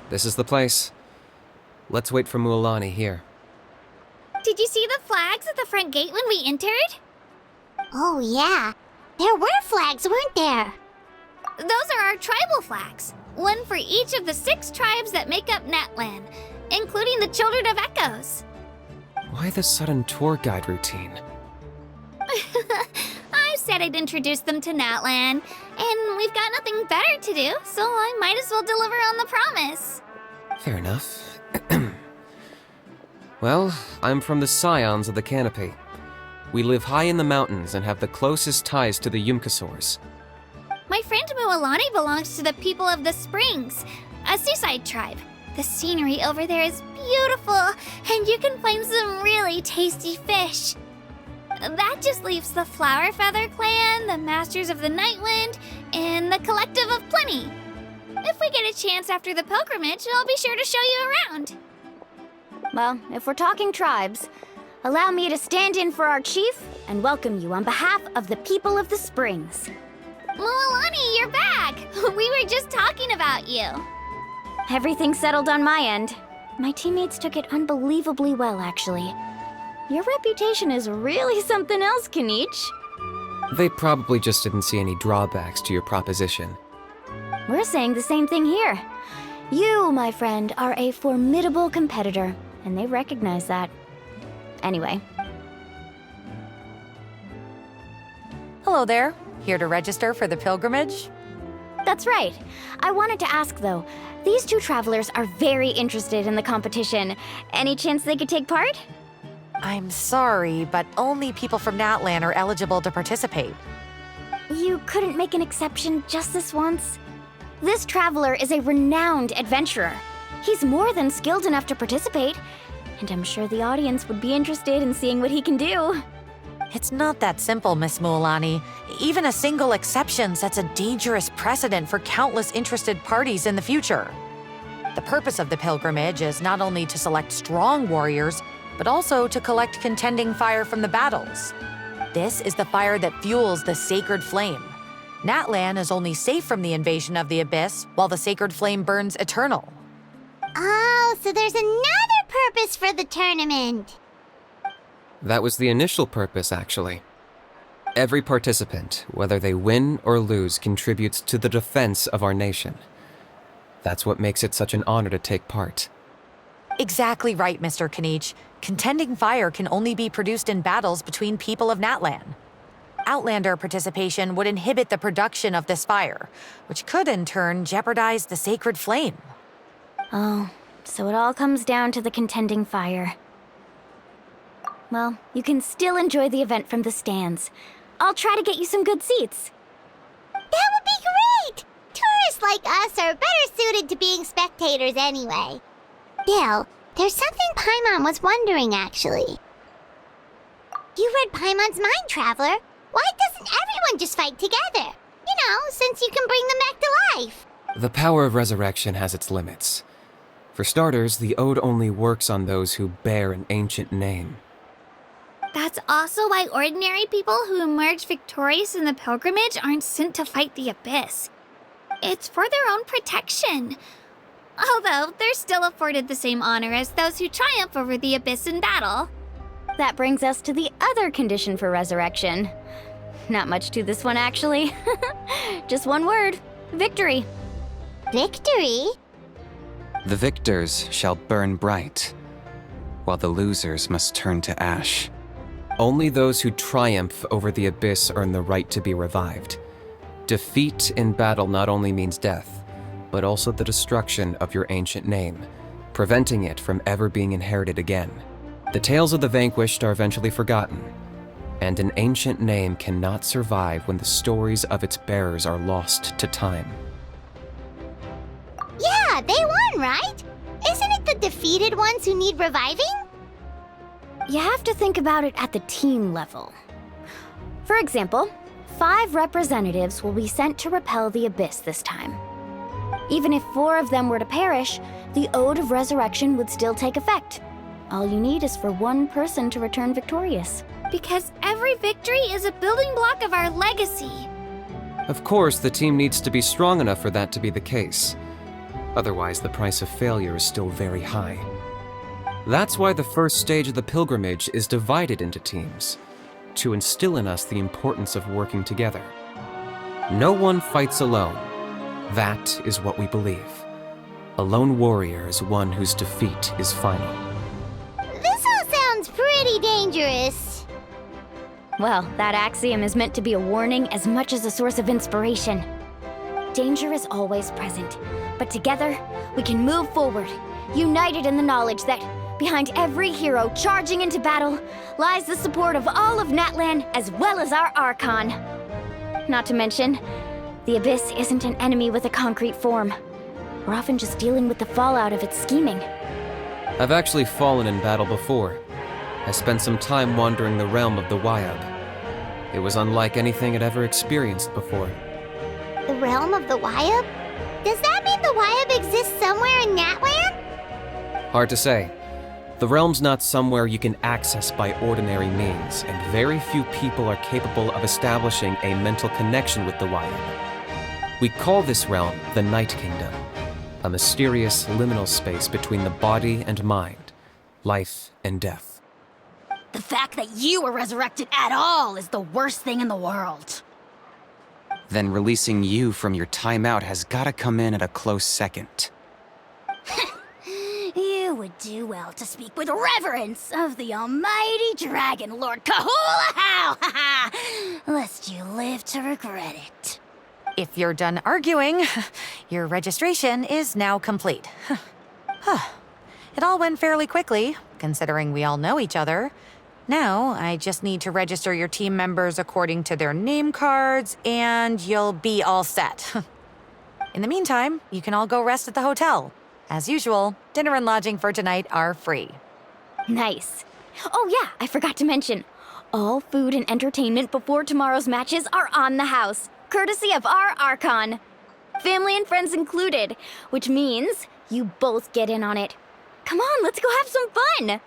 This is the place. Let's wait for Mualani here. Did you see the flags at the front gate when we entered? Oh yeah, there were flags, weren't there? Those are our tribal flags. One for each of the 6 tribes that make up Natlan, including the Children of Echoes. Why the sudden tour guide routine? I said I'd introduce them to Natlan, and we've got nothing better to do, so I might as well deliver on the promise. Fair enough. Well, I'm from the Scions of the Canopy. We live high in the mountains and have the closest ties to the Yumkasaurs. My friend Mualani belongs to the people of the Springs, a seaside tribe. The scenery over there is beautiful, and you can find some really tasty fish. That just leaves the Flower Feather Clan, the Masters of the Nightwind, and the Collective of Plenty. If we get a chance after the pilgrimage, I'll be sure to show you around. Well, if we're talking tribes, allow me to stand in for our chief and welcome you on behalf of the people of the Springs. Mualani, you're back! We were just talking about you. Everything's settled on my end. My teammates took it unbelievably well, actually. Your reputation is really something else, Kanich. They probably just didn't see any drawbacks to your proposition. We're saying the same thing here. You, my friend, are a formidable competitor, and they recognize that. Anyway. Hello there. Here to register for the pilgrimage? That's right. I wanted to ask, though. These 2 travelers are very interested in the competition. Any chance they could take part? I'm sorry, but only people from Natlan are eligible to participate. You couldn't make an exception just this once? This traveler is a renowned adventurer. He's more than skilled enough to participate, and I'm sure the audience would be interested in seeing what he can do. It's not that simple, Miss Mualani. Even a single exception sets a dangerous precedent for countless interested parties in the future. The purpose of the pilgrimage is not only to select strong warriors, but also to collect contending fire from the battles. This is the fire that fuels the sacred flame. Natlan is only safe from the invasion of the Abyss, while the sacred flame burns eternal. Oh, so there's another purpose for the tournament. That was the initial purpose, actually. Every participant, whether they win or lose, contributes to the defense of our nation. That's what makes it such an honor to take part. Exactly right, Mr. Kanich. Contending fire can only be produced in battles between people of Natlan. Outlander participation would inhibit the production of this fire, which could in turn jeopardize the sacred flame. Oh, so it all comes down to the contending fire. Well, you can still enjoy the event from the stands. I'll try to get you some good seats. That would be great! Tourists like us are better suited to being spectators anyway. Still, there's something Paimon was wondering, actually. You read Paimon's mind, Traveler. Why doesn't everyone just fight together? You know, since you can bring them back to life. The power of resurrection has its limits. For starters, the ode only works on those who bear an ancient name. That's also why ordinary people who emerge victorious in the pilgrimage aren't sent to fight the Abyss. It's for their own protection. Although, they're still afforded the same honor as those who triumph over the Abyss in battle. That brings us to the other condition for resurrection. Not much to this one, actually. Just one word: victory. Victory? The victors shall burn bright, while the losers must turn to ash. Only those who triumph over the Abyss earn the right to be revived. Defeat in battle not only means death, but also the destruction of your ancient name, preventing it from ever being inherited again. The tales of the vanquished are eventually forgotten, and an ancient name cannot survive when the stories of its bearers are lost to time. Yeah, they won, right? Isn't it the defeated ones who need reviving? You have to think about it at the team level. For example, 5 representatives will be sent to repel the Abyss this time. Even if 4 of them were to perish, the Ode of Resurrection would still take effect. All you need is for one person to return victorious. Because every victory is a building block of our legacy. Of course, the team needs to be strong enough for that to be the case. Otherwise, the price of failure is still very high. That's why the first stage of the pilgrimage is divided into teams, to instill in us the importance of working together. No one fights alone. That is what we believe. A lone warrior is one whose defeat is final. This all sounds pretty dangerous. Well, that axiom is meant to be a warning as much as a source of inspiration. Danger is always present, but together, we can move forward, united in the knowledge that behind every hero charging into battle lies the support of all of Natlan as well as our Archon. Not to mention, the Abyss isn't an enemy with a concrete form. We're often just dealing with the fallout of its scheming. I've actually fallen in battle before. I spent some time wandering the realm of the Wyab. It was unlike anything I'd ever experienced before. The realm of the Wyab? Does that mean the Wyab exists somewhere in Natlan? Hard to say. The realm's not somewhere you can access by ordinary means, and very few people are capable of establishing a mental connection with the Wyab. We call this realm the Night Kingdom, a mysterious liminal space between the body and mind, life and death. The fact that you were resurrected at all is the worst thing in the world. Then releasing you from your timeout has gotta come in at a close second. You would do well to speak with reverence of the almighty Dragon Lord Kahula-How, lest you live to regret it. If you're done arguing, your registration is now complete. It all went fairly quickly, considering we all know each other. Now, I just need to register your team members according to their name cards, and you'll be all set. In the meantime, you can all go rest at the hotel. As usual, dinner and lodging for tonight are free. Nice. Oh yeah, I forgot to mention. All food and entertainment before tomorrow's matches are on the house, courtesy of our Archon. Family and friends included, which means you both get in on it. Come on, let's go have some fun!